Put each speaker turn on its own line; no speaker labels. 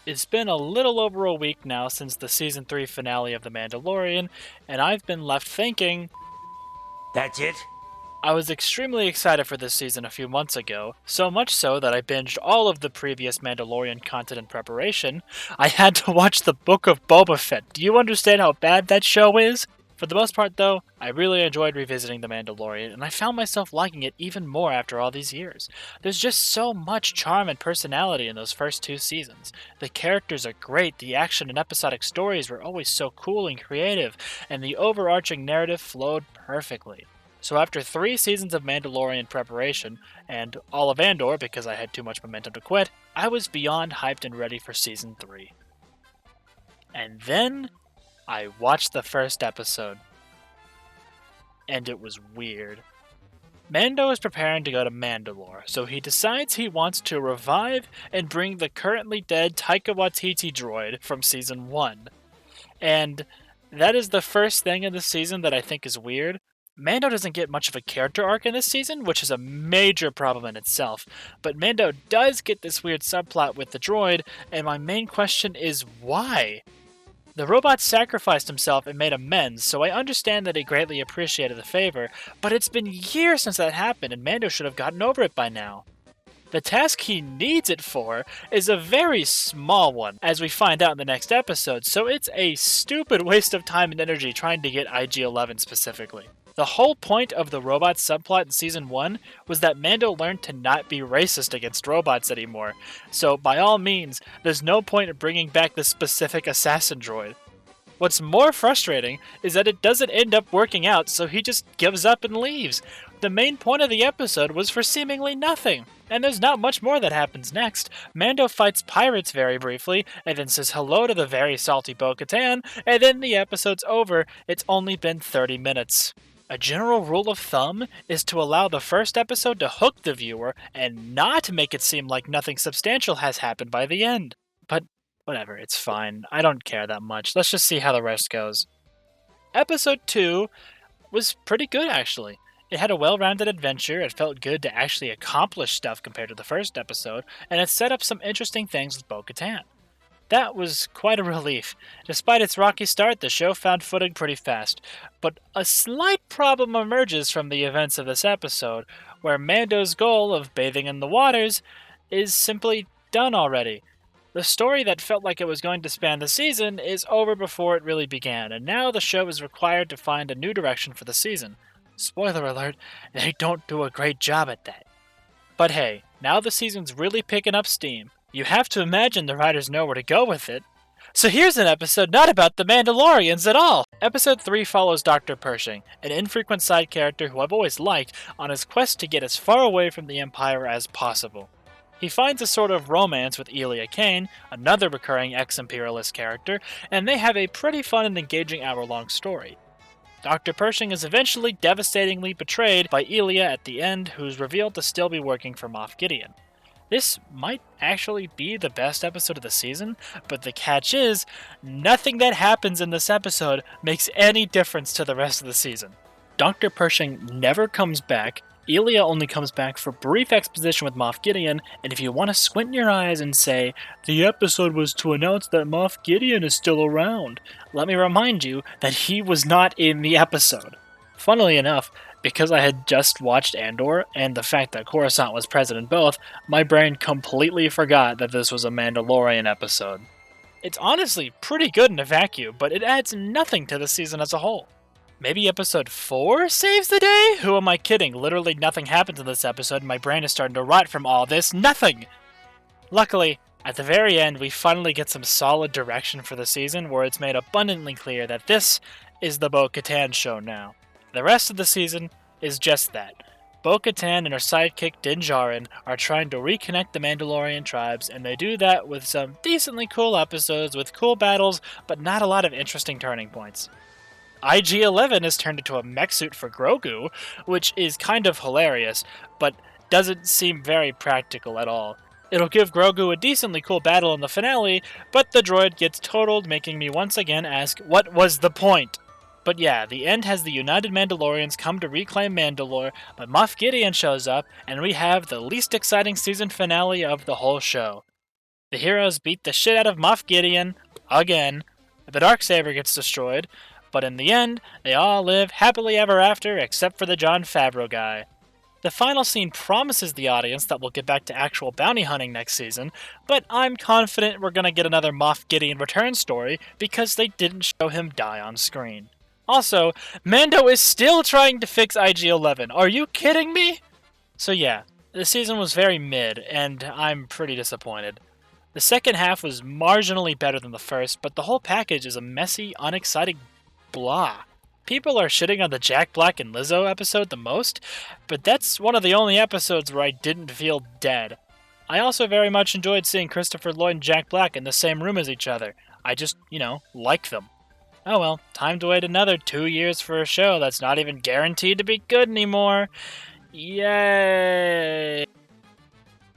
It's been a little over a week now since the season 3 finale of The Mandalorian, and I've been left thinking.
That's it?
I was extremely excited for this season a few months ago, so much so that I binged all of the previous Mandalorian content in preparation. I had to watch the Book of Boba Fett. Do you understand how bad that show is? For the most part, though, I really enjoyed revisiting The Mandalorian, and I found myself liking it even more after all these years. There's just so much charm and personality in those first two seasons. The characters are great, the action and episodic stories were always so cool and creative, and the overarching narrative flowed perfectly. So after 3 seasons of Mandalorian preparation, and all of Andor because I had too much momentum to quit, I was beyond hyped and ready for season 3. And then I watched the first episode, and it was weird. Mando is preparing to go to Mandalore, so he decides he wants to revive and bring the currently dead Taika Waititi droid from season 1. And that is the first thing in the season that I think is weird. Mando doesn't get much of a character arc in this season, which is a major problem in itself, but Mando does get this weird subplot with the droid, and my main question is why? The robot sacrificed himself and made amends, so I understand that he greatly appreciated the favor, but it's been years since that happened, and Mando should have gotten over it by now. The task he needs it for is a very small one, as we find out in the next episode, so it's a stupid waste of time and energy trying to get IG-11 specifically. The whole point of the robot subplot in Season 1 was that Mando learned to not be racist against robots anymore, so by all means, there's no point in bringing back this specific assassin droid. What's more frustrating is that it doesn't end up working out, so he just gives up and leaves. The main point of the episode was for seemingly nothing, and there's not much more that happens next. Mando fights pirates very briefly, and then says hello to the very salty Bo-Katan, and then the episode's over. It's only been 30 minutes. A general rule of thumb is to allow the first episode to hook the viewer and not make it seem like nothing substantial has happened by the end. But whatever, it's fine. I don't care that much. Let's just see how the rest goes. Episode 2 was pretty good, actually. It had a well-rounded adventure, it felt good to actually accomplish stuff compared to the first episode, and it set up some interesting things with Bo-Katan. That was quite a relief. Despite its rocky start, the show found footing pretty fast. But a slight problem emerges from the events of this episode, where Mando's goal of bathing in the waters is simply done already. The story that felt like it was going to span the season is over before it really began, and now the show is required to find a new direction for the season. Spoiler alert, they don't do a great job at that. But hey, now the season's really picking up steam. You have to imagine the writers know where to go with it. So here's an episode not about the Mandalorians at all! Episode 3 follows Dr. Pershing, an infrequent side character who I've always liked, on his quest to get as far away from the Empire as possible. He finds a sort of romance with Elia Kane, another recurring ex-Imperialist character, and they have a pretty fun and engaging hour-long story. Dr. Pershing is eventually devastatingly betrayed by Elia at the end, who's revealed to still be working for Moff Gideon. This might actually be the best episode of the season, but the catch is, nothing that happens in this episode makes any difference to the rest of the season. Dr. Pershing never comes back, Elia only comes back for brief exposition with Moff Gideon, and if you want to squint your eyes and say, the episode was to announce that Moff Gideon is still around, let me remind you that he was not in the episode. Funnily enough, because I had just watched Andor, and the fact that Coruscant was present in both, my brain completely forgot that this was a Mandalorian episode. It's honestly pretty good in a vacuum, but it adds nothing to the season as a whole. Maybe episode 4 saves the day? Who am I kidding? Literally nothing happens in this episode and my brain is starting to rot from all this nothing! Luckily, at the very end, we finally get some solid direction for the season where it's made abundantly clear that this is the Bo-Katan show now. The rest of the season is just that. Bo-Katan and her sidekick Din Djarin are trying to reconnect the Mandalorian tribes, and they do that with some decently cool episodes with cool battles, but not a lot of interesting turning points. IG-11 is turned into a mech suit for Grogu, which is kind of hilarious, but doesn't seem very practical at all. It'll give Grogu a decently cool battle in the finale, but the droid gets totaled, making me once again ask, what was the point? But yeah, the end has the United Mandalorians come to reclaim Mandalore, but Moff Gideon shows up, and we have the least exciting season finale of the whole show. The heroes beat the shit out of Moff Gideon, again. The Darksaber gets destroyed, but in the end, they all live happily ever after except for the Jon Favreau guy. The final scene promises the audience that we'll get back to actual bounty hunting next season, but I'm confident we're gonna get another Moff Gideon return story because they didn't show him die on screen. Also, Mando is still trying to fix IG-11. Are you kidding me? So yeah, the season was very mid, and I'm pretty disappointed. The second half was marginally better than the first, but the whole package is a messy, unexciting blah. People are shitting on the Jack Black and Lizzo episode the most, but that's one of the only episodes where I didn't feel dead. I also very much enjoyed seeing Christopher Lloyd and Jack Black in the same room as each other. I just, like them. Oh well, time to wait another 2 years for a show that's not even guaranteed to be good anymore. Yay!